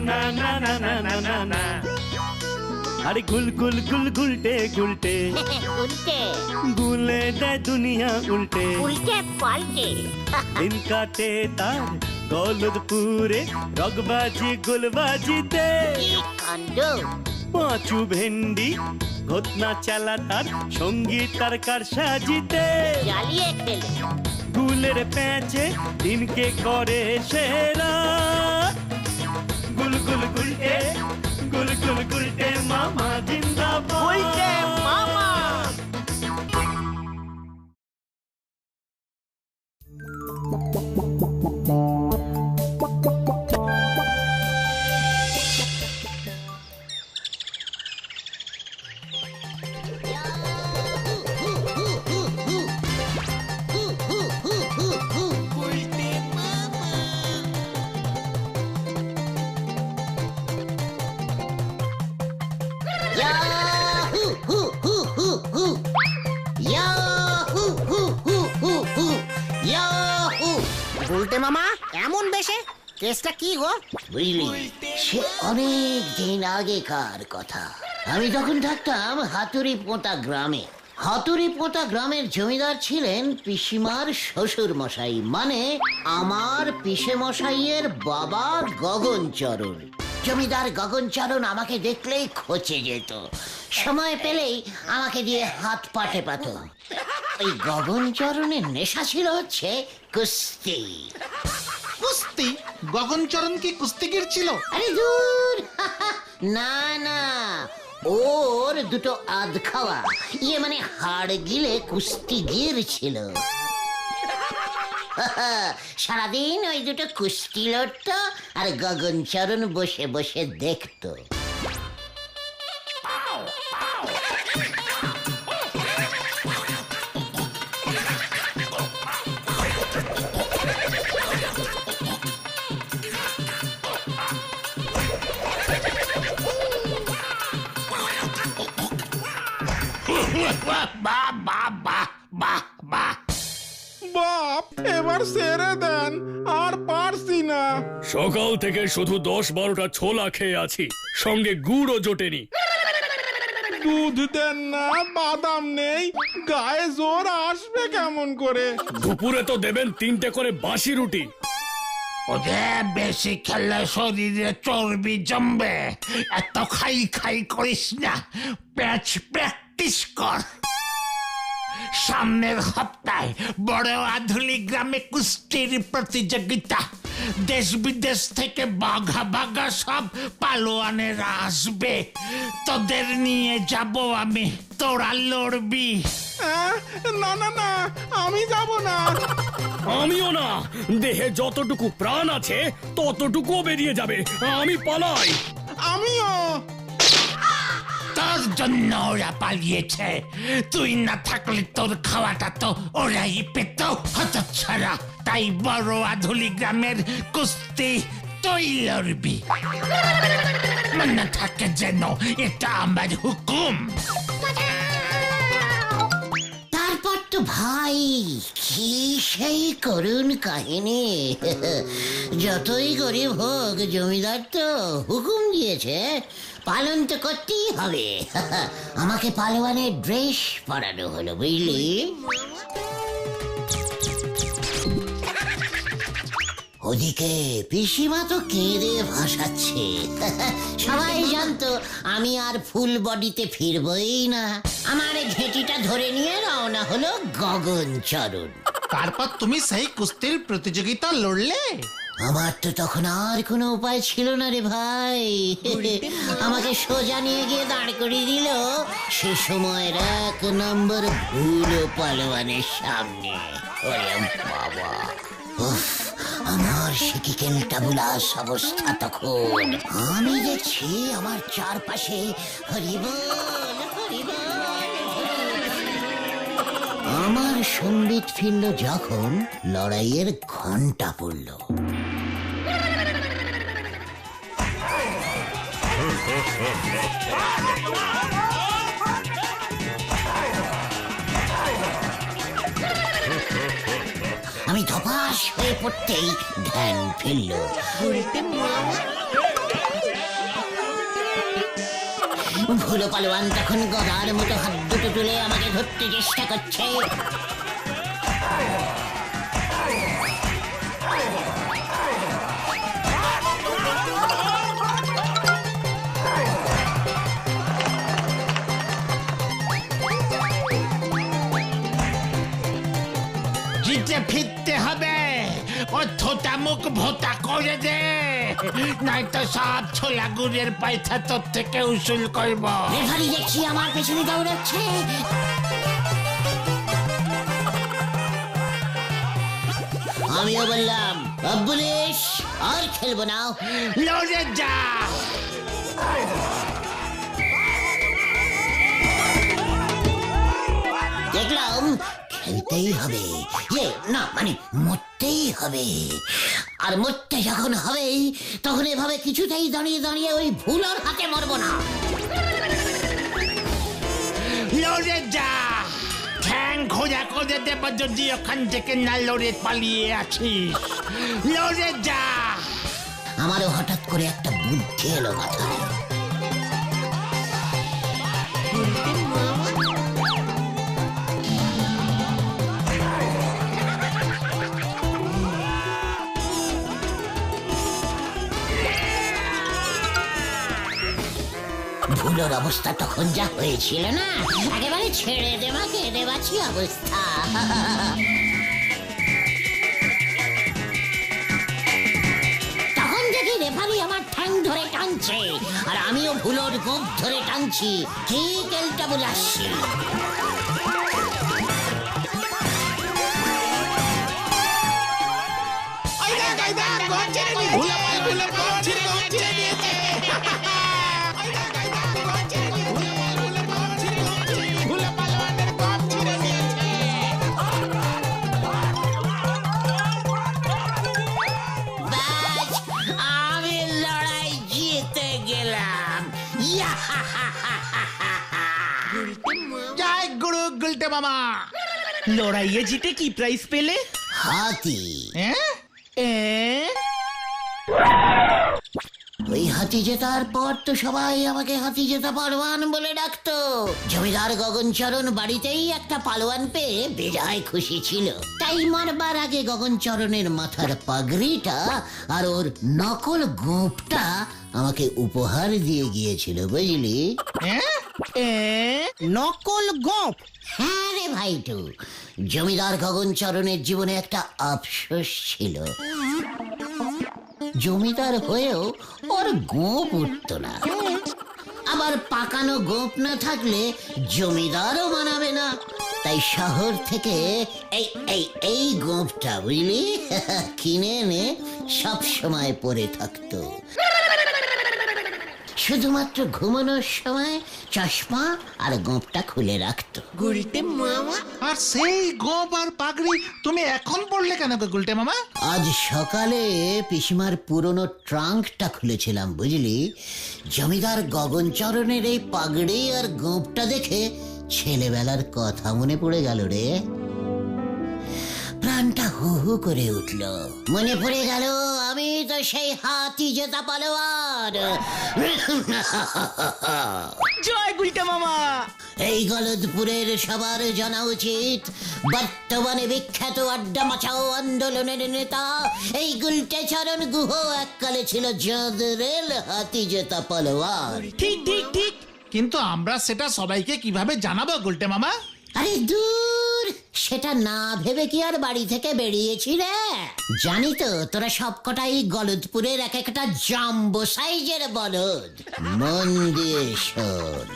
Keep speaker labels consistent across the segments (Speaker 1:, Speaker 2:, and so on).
Speaker 1: না না না না না না না। আরে গুল গুল গুল গুলটে গুলটে
Speaker 2: উল্টে
Speaker 1: গুলে দেয় দুনিয়া উল্টে।
Speaker 2: উল্টে পাল্টে
Speaker 1: দিন কাটে তার গলদপুরে রগবাজি গুলবাজিতে।
Speaker 2: কি কাণ্ড!
Speaker 1: পাঁচু ভেন্ডি ঘটনা চালা তার সঙ্গী তার কার সাজিতে।
Speaker 2: জ্বালিয়ে খেলে
Speaker 1: গুলের প্যাঁচে দিনকে করে সেরা। গুল গুল গুলটে গুল গুল গুলটে মামা জিন্দাবাদ।
Speaker 2: উল্টে মামা।
Speaker 3: বলতে মামা এমন বেশে কেসটা কি গো?
Speaker 4: বুঝলি, সে অনেক দিন আগেকার কথা। আমি তখন থাকতাম হাতুড়ি পোঁতা গ্রামে। হাতুড়ি পোঁতা গ্রামের জমিদার ছিলেন পিসিমার শ্বশুর মশাই, মানে আমার পিসে মশাইয়ের বাবা গগনচরণ। জমিদার গগনচরণ আমাকে দেখলেই খচে যেত, সময় পেলেই আমাকে দিয়ে হাত পা টেপাত। ওই গগনচরণের নেশা ছিল হচ্ছে কুস্তি।
Speaker 5: কুস্তি? গগনচরণ কি কুস্তিগির ছিল?
Speaker 4: আরে দূর, না না, ওর দুটো আধ খাওয়া, মানে হাড় গিলে কুস্তিগির ছিল। সারাদিন ওই দুটো কুস্তি লড়তো আর গগনচরণ বসে বসে দেখতো।
Speaker 6: বাপ, এবার ছেড়ে দেন, আর পারছি না।
Speaker 7: সকাল থেকে শুধু 10-12টা ছোলা খেয়ে আছি, সঙ্গে গুড়ও জোটেনি।
Speaker 6: দুধ দেন না, বাদাম নেই, গায়ে জোর আসবে কেমন করে?
Speaker 7: দুপুরে তো দেবেন 3টে করে বাসি রুটি।
Speaker 5: ওদের বেশি খেলে শরীরে চর্বি জমবে, এত খাই খাই করিস না, প্র্যাকটিস কর। সামনের সপ্তাহে বড় আধুলি গ্রামে কুস্তির প্রতিযোগিতা। দেশ বিদেশ থেকে বাঘা বাঘা সব পালোয়ানেরা আসবে, তোদের নিয়ে যাব আমি, তোরা লড়বি।
Speaker 6: না না না, আমি যাব না।
Speaker 7: আমিও না, দেহে যতটুকু প্রাণ আছে ততটুকুও বেরিয়ে যাবে, আমি পালাই।
Speaker 6: আমিও।
Speaker 5: তোর জন্য ওরা পালিয়েছে, তুই না থাকলে তোর খাওয়াটা তো ওরাই পেত, হতচ্ছাড়া। তাই বড় আধুলি গ্রামের কুস্তি তুই লড়বি, মনে থাকে যেন এটা আমার হুকুম।
Speaker 4: তারপর তো ভাই কি সেই করুণ কাহিনী। যতই গরিব হোক, জমিদার তো হুকুম দিয়েছে, পালন তো করতেই হবে। আমাকে পালোয়ানের ড্রেস পরানো হলো, বুঝলি। ওদিকে পিসিমা তো কেঁদে ভাসাচ্ছে। সবাই জানতো আমি আর ফুল বডিতে ফিরবই না। আমার ঘেঁটিটা ধরে নিয়ে রওনা হলো গগনচরণ।
Speaker 5: তারপর তুমি সেই কুস্তির প্রতিযোগিতা লড়লে?
Speaker 4: আমার তো তখন আর কোনো উপায় ছিল না রে ভাই। আমাকে সোজা নিয়ে গিয়ে দাঁড় করিয়ে দিল সে সময়ের 1 নম্বর ভুলো পালোয়ানের সামনে। ওরে বাবা, উফ, আমার সিকিকেল টাবুলাস অবস্থা তখন। আমি দেখছি আমার চারপাশে হরিবল হরিবল। আমার সম্বিত ফিরল যখন লড়াইয়ের ঘন্টা পড়ল। আমি ধপাস হয়ে পড়তেই ধ্যান ফিরল। ভুলো পালোয়ান তখন গদার মতো হাত দুটো তুলে আমাকে ধরতে চেষ্টা করছে।
Speaker 5: জিতে ফিরতে হবে, ও থোটা মুখ ভোতা করে দে, নয়তো সব ছোলা গুড়ের পয়সা তোর থেকে উসুল করব।
Speaker 4: রেফারি দেখছি আমার পেছনে দৌড়াচ্ছে। আমিও বললাম পুলিশ আর খেলবো না।
Speaker 5: লড়ে যা।
Speaker 4: দেখলাম খেলতেই হবে, না মানে মরতেই হবে। আর মরতে যখন হবে তখন এভাবে কিছুতেই দাঁড়িয়ে দাঁড়িয়ে ওই ভুলোর হাতে মরবো না।
Speaker 5: লড়ে যা, ঠ্যাং খোঁজা করে দেব যদি ওখান থেকে না লড়ে পালিয়ে আছিস। লড়ে যা।
Speaker 4: আমারও হঠাৎ করে একটা বুদ্ধি এলো মাথায়। ভুলোর অবস্থা তখন যা হয়েছিল না, একেবারে ছেড়ে দেবাকে দেবাছি অবস্থা। তখন দেখি রেফারি আমার ঠ্যাং ধরে টানছে, আর আমিও ভুলোর গোপ ধরে টানছি। কি কেলটা বুলাচ্ছি। আমি লড়াই জিতে গেলাম।
Speaker 5: জয় গুরু গুলটে মামা।
Speaker 8: লড়াইয়ে জিতে কি প্রাইজ পেলে?
Speaker 4: হাতি।
Speaker 8: হ্যাঁ,
Speaker 4: ওই হাতি জেতার পর তো সবাই আমাকে হাতি জেতা পালোয়ান বলে ডাকতো। জমিদার গগনচরণ বাড়িতেই একটা পালোয়ান পেয়ে বেজায় খুশি ছিল। তাই মারবার আগে গগনচরণের মাথার পাগড়িটা আর ওর নকল গোঁপটা আমাকে উপহার দিয়ে গিয়েছিল, বুঝলি?
Speaker 3: নকল গোপ?
Speaker 4: হ্যাঁ রে ভাইটু, জমিদার গগনচরণের জীবনে একটা আফসোস ছিল। জমিদার হয়েও ওর গোঁপ উঠত না। আবার পাকানো গোঁপ না থাকলে জমিদারও মানাবে না। তাই শহর থেকে এই এই এই গোঁপটা, বুঝলি, কিনে এনে সব সময় পরে থাকতো। শুধুমাত্র ঘুমানোর সময় চশমা আর গোঁপটা খুলে রাখতো।
Speaker 5: আর সেই গোপ আর পাগড়ি তুমি এখন পড়লে কেন গো গুলটে মামা?
Speaker 4: আজ সকালে পিসিমার পুরনো ট্রাঙ্কটা খুলেছিলাম, বুঝলি। জমিদার গগনচরণের এই পাগড়ি আর গোঁপটা দেখে ছেলেবেলার কথা মনে পড়ে গেল রে। প্রাণটা হু হু করে উঠল। মনে পড়ে গেল আমি তো সেই হাতি জেতা পালোয়ান।
Speaker 8: জয় গুলটে মামা।
Speaker 4: এই গলদপুরের সবার জানা উচিত, বর্তমানে বিখ্যাত আড্ডা মাচাও আন্দোলনের নেতা এই গুলটেচরণ গুহ এককালে ছিল জদরেল হাতি জেতা পালোয়ান।
Speaker 8: ঠিক ঠিক ঠিক।
Speaker 5: কিন্তু আমরা সেটা সবাইকে কিভাবে জানাবো গুলটে মামা?
Speaker 4: আরে দূর, সেটা না ভেবে কি আর বাড়ি থেকে বেরিয়েছি রে? জানি তো তোরা সবকটাই গলদপুরের এক একটা জাম্বো সাইজের বলদ। মন দিয়ে শোন।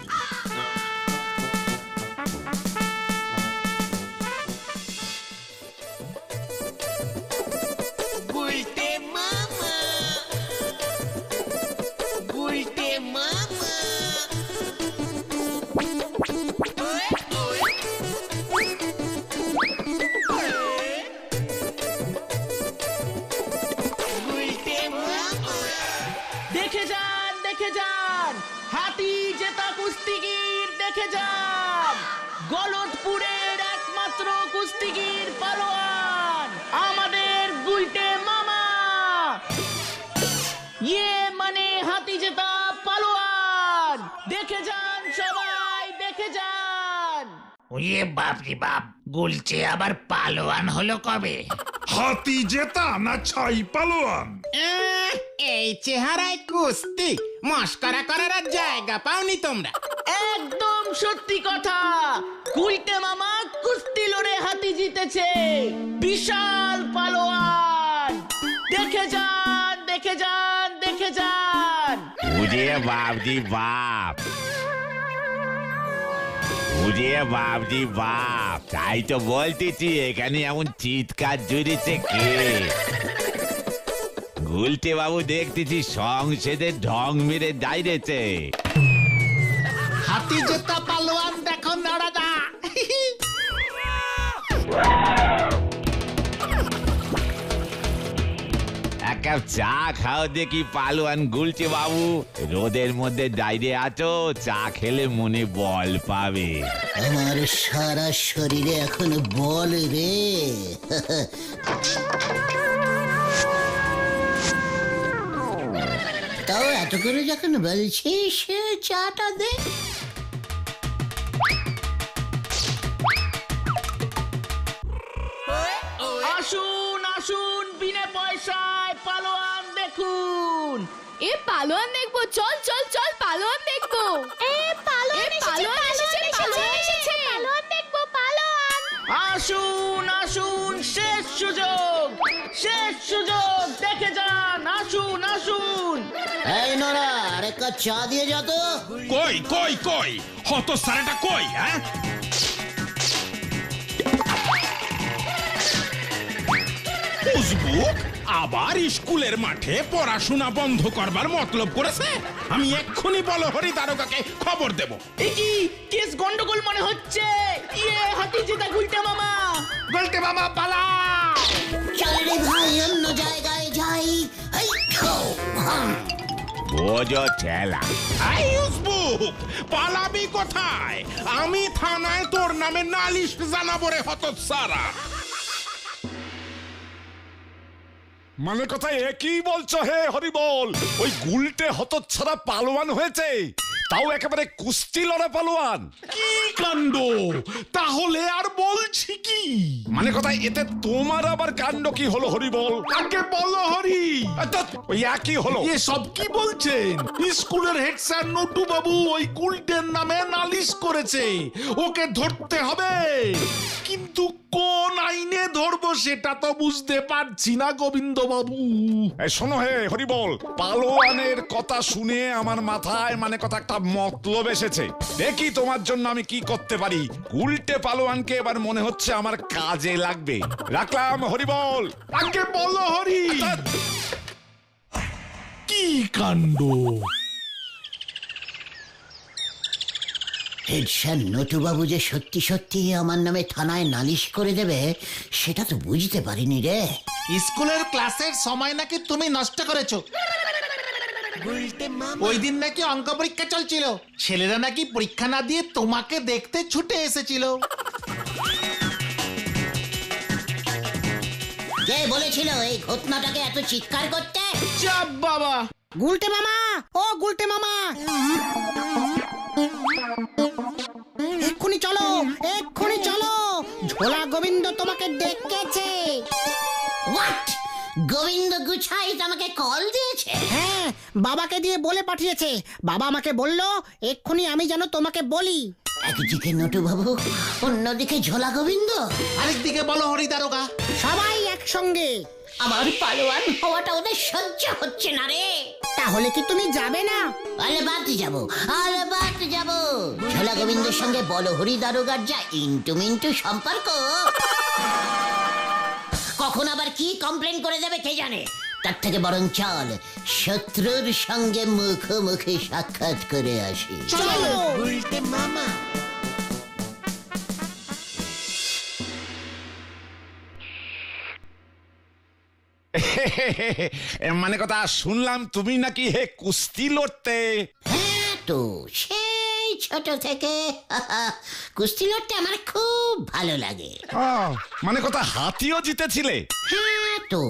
Speaker 8: দেখে যান হাতি জেতা কুস্তিগির, দেখে যান গলদপুরের একমাত্র কুস্তিগির পালোয়ান আমাদের গুলটে মামা। ইয়ে মানে হাতি জেতা পালোয়ান। দেখে যান সবাই দেখে যান।
Speaker 5: ওয়ে বাপরে বাপ, গুলছে আবার পালোয়ান হলো কবে?
Speaker 6: হাতি জেতা না ছাই পালোয়ান?
Speaker 3: এই চেহারায় কুস্তি মস্করা করার আর জায়গা পাওনি তোমরা।
Speaker 8: একদম সত্যি কথা, গুলটে মামা কুস্তি লড়ে হাতি জিতেছে, বিশাল পালোয়ান। দেখে যান দেখে যান দেখে যান।
Speaker 9: বুঝে বাপজি বাপ, বুঝে বাপজি বাপ, তাই তো বলতেছি এখানে এমন চিৎকার জুড়েছে কে? গুলটে বাবু দেখতেছি সংসদে ঢং মেরে দাঁড়িয়েছে।
Speaker 5: হাতি জেতা পালোয়ান দেখো নড়াদা।
Speaker 9: এক কাপ চা খাও দেখি পালোয়ান গুলটে বাবু, রোদের মধ্যে দাঁড়িয়ে আছো, চা খেলে মনে বল পাবে।
Speaker 4: আমার সারা শরীরে এখন বল রে। তাও এত করে যখন বলছিস চাটা দে।
Speaker 8: আসুন আসুন, বিনা পয়সায় পালোয়ান দেখুন।
Speaker 10: এ পালোয়ান দেখবো, চল চল চল পালোয়ান দেখবো। পালোয়ান এসেছে, পালোয়ান দেখবো, পালোয়ান।
Speaker 8: আসুন আসুন, শেষ সুযোগ, শেষ সুযোগ, দেখে যান। আসুন আসুন।
Speaker 4: এই নোরা, আরে কাপ চা দিয়ে যা তো।
Speaker 6: কই কই কই, হত সারাটা কই? হ্যাঁ, উজবুক আবার স্কুলের মাঠে পড়াশোনা বন্ধ করবার মতলব করেছে। আমি এক্ষুনি বলহরি দারোগাকে খবর দেব।
Speaker 8: এ কি কেস গন্ডগোল মনে হচ্ছে। ইয়ে, হাতি জেতা গুলটে মামা।
Speaker 5: গুলটে মামা পালা।
Speaker 4: চল রে ভাই, অন্য জায়গায় যাই। এই খাও, হাম।
Speaker 9: বোঝো ঠেলা।
Speaker 6: আই উজবুক, পালাবি কোথায়? আমি থানায় তোর নামে নালিশ জানাবো রে হতচ্ছাড়া।
Speaker 11: মানে কথা একই বলছো হে হরিবল? ওই গুলটে হতচ্ছাড়া পালোয়ান হয়েছে, তাও একেবারে কুস্তি লড়া পালোয়ান।
Speaker 6: কি কাণ্ড! তাহলে আর বলছি কি?
Speaker 11: মানে কথা এতে তোমার আবার কাণ্ড কি হলো হরিবল?
Speaker 6: আগে বলো হরি।
Speaker 11: ওই একই হলো।
Speaker 6: এ সব কি বলছেন? স্কুলের হেড স্যার নটু বাবু ওই গুলটের নামে নালিশ করেছে, ওকে ধরতে হবে। কিন্তু কোন আইনে ধরবো সেটা তো বুঝতে পারছি না গোবিন্দ বাবু।
Speaker 11: এই শোনো হে হরিবল, পালোয়ানের কথা শুনে আমার মাথায় মানে কথা একটা মতলব এসেছে। দেখি তোমার জন্য আমি কি করতে পারি। উল্টে পালোয়ানকে এবার মনে হচ্ছে আমার কাজে লাগবে। রাখলাম হরিবল।
Speaker 6: আগে বলো হরি। কি কাণ্ড!
Speaker 4: হেড স্যার নটুবাবু যে সত্যি সত্যি আমার নামে থানায় নালিশ করে দেবে সেটা তো বুঝতে পারিনি রে।
Speaker 5: স্কুলের ক্লাসের সময় নাকি তুমি নষ্ট করেছো। ওই দিন নাকি অঙ্ক পরীক্ষা চলছিল, ছেলেরা নাকি পরীক্ষা না দিয়ে তোমাকে দেখতে ছুটে এসেছিল।
Speaker 4: কে বলেছিল এই ঘটনাটাকে এত চিৎকার করতে?
Speaker 8: চাপ বাবা।
Speaker 3: গুলটে মামা, ও গুলটে মামা, এক্ষুনি চলো, এক্ষুনি চলো, ঝোলা গোবিন্দ তোমাকে ডেকেছে।
Speaker 4: হোয়াট? গোবিন্দ গুছাই আমাকে কল দিয়েছে?
Speaker 3: হ্যাঁ, বাবাকে দিয়ে বলে পাঠিয়েছে। বাবা আমাকে বললো এক্ষুনি আমি যেন তোমাকে বলি।
Speaker 4: একদিকে নটুবাবু, অন্যদিকে ঝোলা গোবিন্দ,
Speaker 5: আরেকদিকে বলো হরি দারোগা।
Speaker 3: সবাই একসঙ্গে।
Speaker 4: আমার পালোয়ান হওয়াটা ওদের সহ্য হচ্ছে না রে।
Speaker 3: তাহলে কি তুমি যাবে না?
Speaker 4: আলেবাদ যাবো, আলেবাদ যাবো। ঝোলা গোবিন্দের সঙ্গে বলহরি দারোগার যা ইন্টু মিন্টু সম্পর্ক, কখন আবার কি কমপ্লেন করে দেবে কে জানে। তার থেকে বরং চল শত্রুর সঙ্গে মুখোমুখি সাক্ষাৎ করে আসি।
Speaker 3: চলো।
Speaker 4: উল্টে মামা।
Speaker 11: মানে কথা শুনলাম তুমি নাকি হে কুস্তি লড়তে?
Speaker 4: হ্যাঁ তো, সেই ছোট থেকে কুস্তি লড়তে আমার খুব ভালো লাগে।
Speaker 11: মানে কথা হাতিও জিতেছিলে?
Speaker 4: হ্যাঁ তো,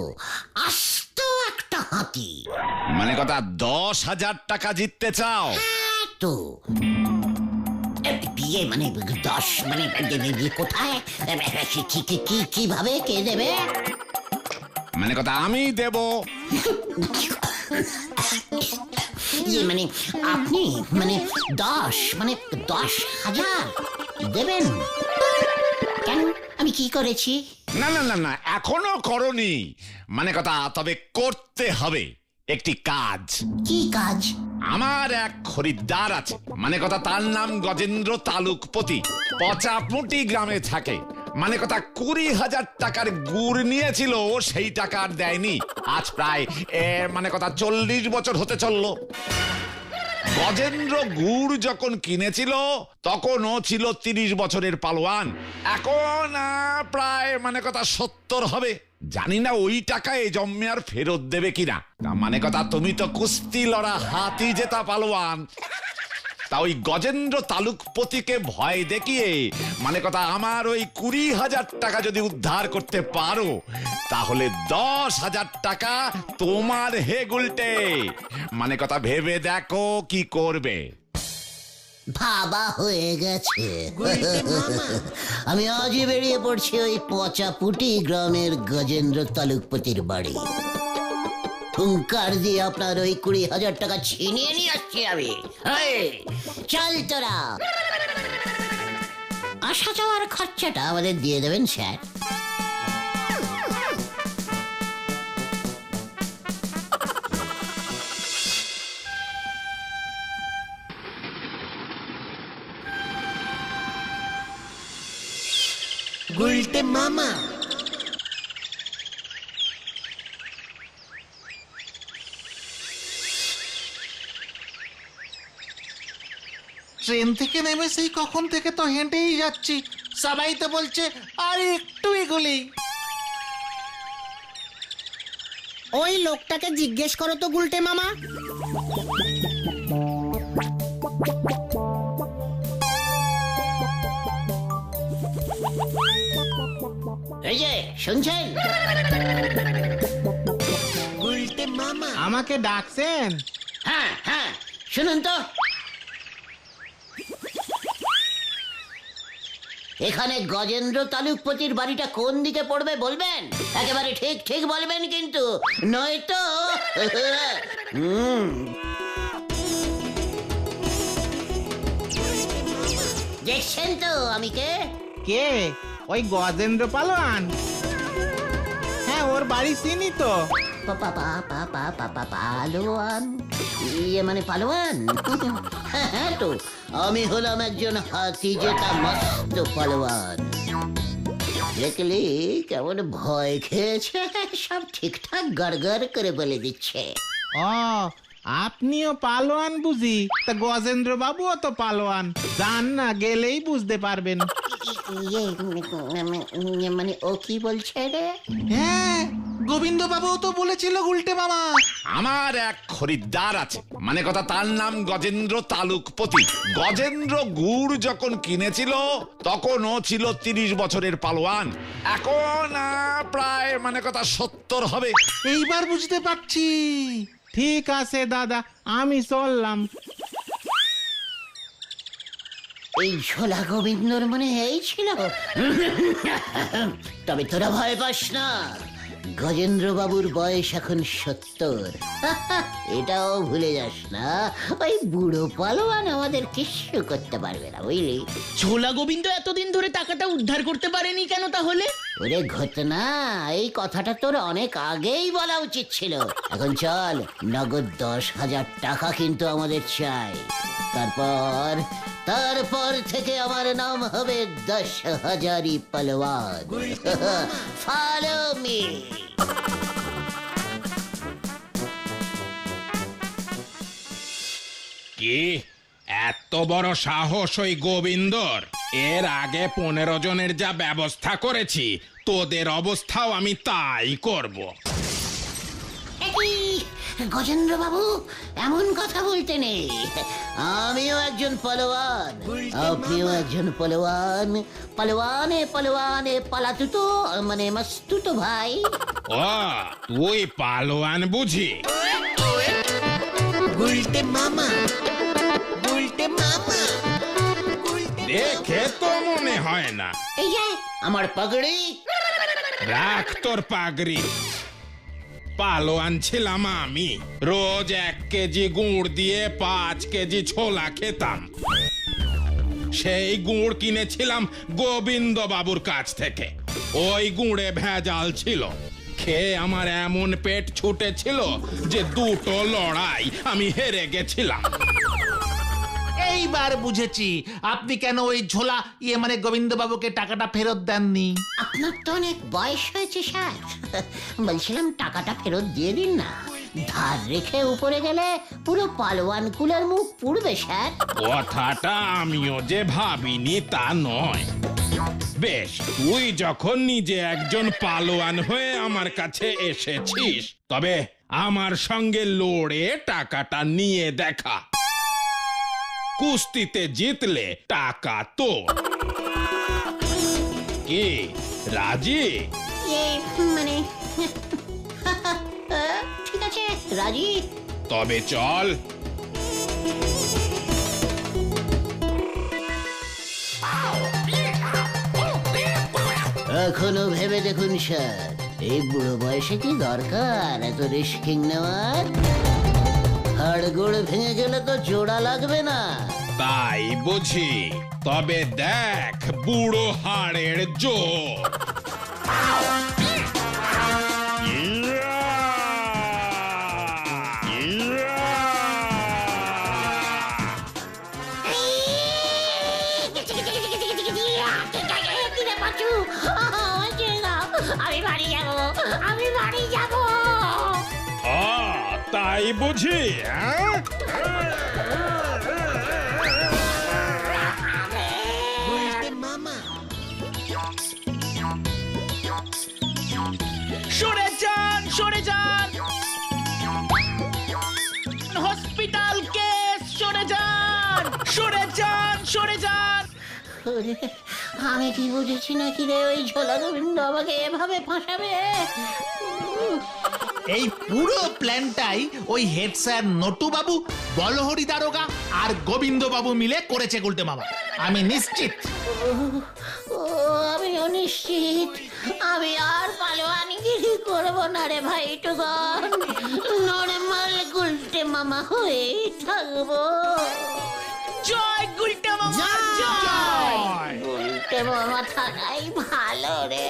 Speaker 4: আস্ত একটা হাতি।
Speaker 11: মানে কথা 10,000 টাকা জিততে চাও?
Speaker 4: হ্যাঁ তো বিয়ে মানে 10 মানে কোথায় কিভাবে কে দেবে?
Speaker 11: মানে কথা আমি দেব।
Speaker 4: মানে আপনি মানে 10,000 দেবেন? কেন, আমি কি করেছি?
Speaker 11: না না না না, এখনো করনি। মানে কথা তবে করতে হবে একটি কাজ।
Speaker 4: কি কাজ?
Speaker 11: আমার এক খরিদ্দার আছে, মানে কথা তার নাম গজেন্দ্র তালুকপতি, পচাপুটি গ্রামে থাকে। মানে কথা 20,000 টাকার গুড় নিয়েছিল, সেই টাকা আর দেয়নি। আজ প্রায় মানে কথা 40 বছর হতে চললো। গজেন্দ্র গুড় যখন কিনেছিল তখন ও ছিল 30 বছরের পালোয়ান। এখন প্রায় মানে কথা 70 হবে। জানি না ওই টাকা এ জন্মে আর ফেরত দেবে কিনা। মানে কথা তুমি তো কুস্তি লড়া হাতি জেতা পালোয়ান, তা ওই গজেন্দ্র তালুকপতিকে ভয় দেখিয়ে মানে কথা আমার ওই 20,000 টাকা যদি উদ্ধার করতে পারো, তাহলে 10,000 টাকা তোমার হে গুলটে। মানে কথা ভেবে দেখো কি করবে।
Speaker 4: ভাবা হয়ে গেছে। আমি আজই বেরিয়ে পড়ছি ওই পচাপুটি গ্রামের গজেন্দ্র তালুকপতির বাড়ি। হুঙ্কার দিয়ে আপনার ওই 20,000 টাকা ছিনিয়ে নিয়ে আসছি আমি। চল তোরা। আসা যাওয়ার খরচাটা আমাদের দিয়ে দেবেন স্যার। গুলটে মামা।
Speaker 3: ট্রেন থেকে নেমে সেই কখন থেকে তো হেঁটেই যাচ্ছি, সবাই তো বলছে আর একটু এগোলেই।
Speaker 8: ওই লোকটাকে জিজ্ঞেস করো তো গুলটে মামা।
Speaker 4: এই যে শুনছেন?
Speaker 3: গুলটে মামা আমাকে ডাকছেন?
Speaker 4: হ্যাঁ হ্যাঁ, শুনুন তো। এখানে গজেন্দ্র তালুকপতির বাড়িটা কোন দিকে পড়বে বলবেন? একেবারে ঠিক ঠিক বলবেন কিন্তু, নয়তো দেখছেন তো আমি কে?
Speaker 3: কে? ওই গজেন্দ্র পালোয়ান? হ্যাঁ, ওর বাড়ি চিনি তো।
Speaker 4: পালোয়ান? ইয়ে মানে পালোয়ান? হ্যাঁ তো, আমি হলাম একজন হাতি জেতা মস্ত পালোয়ান। দেখলি কেমন ভয় খেয়েছে, সব ঠিকঠাক গড়গড় করে বলে দিচ্ছে।
Speaker 3: ও, আপনিও পালোয়ান বুঝি? তা গজেন্দ্র বাবুও তো পালোয়ান, জান না, গেলেই বুঝতে পারবেন।
Speaker 4: মানে ও কি বলছে রে?
Speaker 3: হ্যাঁ, গোবিন্দ বাবু তো বলেছিল গুলটে মামা।
Speaker 11: আমার এক খরিদ্দার আছে, মানে কথা তার নাম গজেন্দ্র তালুকপতি। গজেন্দ্র গুড় যখন কিনেছিল তখন ও ছিল 30 বছরের পালোয়ান। এখন প্রায় মানে কথা 70 হবে।
Speaker 3: এইবার বুঝতে পারছি। ঠিক আছে দাদা, আমি চললাম।
Speaker 4: এই ঝোলা গোবিন্দর মনে এই ছিল। তবে তোরা ভয় পাস না, গজেন্দ্র বাবুর বয়স এখন 70। এটাও ভুলে যাস না, ওই বুড়ো পালোয়ান আমাদের কিছু করতে পারবে না, বুঝলি?
Speaker 8: ঝোলা গোবিন্দ এতদিন ধরে টাকাটা উদ্ধার করতে পারেনি কেন তাহলে?
Speaker 4: ওরে ঘটনা, এই কথাটা তোর অনেক আগেই বলা উচিত ছিল। এখন চল, নগদ 10,000 টাকা কিন্তু আমাদের চাই। তারপর থেকে আমার নাম হবে 10,000 পালোয়ান। Follow me.
Speaker 5: কি এত বড় সাহস ওই গোবিন্দর? এর আগে 15 জনের যা ব্যবস্থা করেছি, তোদের অবস্থাও আমি তাই করব।
Speaker 4: গজেন্দ্র বাবু, এমন কথা বলতে নেই। আমিও একজন পালোয়ান, আপনিও একজন পালোয়ান। পালোয়ানে পালাতুতো মানে মাস্তুতো ভাই।
Speaker 5: ও, তুই পালোয়ান বুঝি?
Speaker 3: গুলটে মামা।
Speaker 6: দেখে তো মনে হয় না।
Speaker 4: এই যে আমার পাগড়ি।
Speaker 6: রাখ তোর পাগড়ি। পালোয়ান ছিলাম আমি, রোজ 1 কেজি গুড় দিয়ে 5 কেজি ছোলা খেতাম। সেই গুড় কিনেছিলাম গোবিন্দ বাবুর কাছ থেকে। ওই গুড়ে ভেজাল ছিল। খেয়ে আমার এমন পেট ছুটেছিল যে 2টো লড়াই আমি হেরে গেছিলাম।
Speaker 3: এইবার বুঝেছি আপনি কেন ওই ঝোলা মানে গোবিন্দবাবুকে টাকাটা ফেরত দেননি।
Speaker 4: আপনার তো অনেক বয়স হয়েছে স্যার, বলছিলাম টাকাটা ফেরত দিয়ে দিন না। ধার রেখে উপরে গেলে পুরো পালোয়ান কুলের মুখ পুড়বে স্যার।
Speaker 6: কথাটা আমিও যে ভাবিনি তা নয়। বেশ, তুই যখন নিজে একজন পালোয়ান হয়ে আমার কাছে এসেছিস, তবে আমার সঙ্গে লড়ে টাকাটা নিয়ে দেখা। কুস্তিতে জিতলে টাকা তোর। কি রাজি?
Speaker 4: মানে ঠিক আছে, রাজি।
Speaker 6: তবে চল।
Speaker 4: এখনো ভেবে দেখুন স্যার, এই বুড়ো বয়সে কি দরকার এত রিস্কিং নেওয়ার? হাড়গোড় ভেঙে গেলে তো জোড়া লাগবে না।
Speaker 6: তাই বুঝি? তবে দেখ বুড়ো হাড়ের জোর।
Speaker 2: আমি বাড়ি যাবো, আমি বাড়ি যাবো।
Speaker 6: তাই বুঝি?
Speaker 8: সরে যান, সরে যান। হসপিটাল কেস, সরে যান, সরে যান, সরে যান।
Speaker 4: আমি কি বুঝেছি নাকি রে ওই ঝোলা গোবিন্দ আমাকে এভাবে ফাঁসাবে?
Speaker 3: এই পুরো প্ল্যানটাই ওই হেড স্যার নটু বাবু, বলহরি দারোগা আর গোবিন্দ বাবু মিলে করেছে গুলটে মামা। আমি নিশ্চিত।
Speaker 4: আমি অনিশ্চিত। আমি আর পালোয়ানগিরি করবো না রে ভাই টুকন। নরমাল গুলটে মামা হয়ে থাকবো।
Speaker 8: জয় গুলটে মামা, জয়।
Speaker 4: গুলটে মামা থাকাই ভালো রে।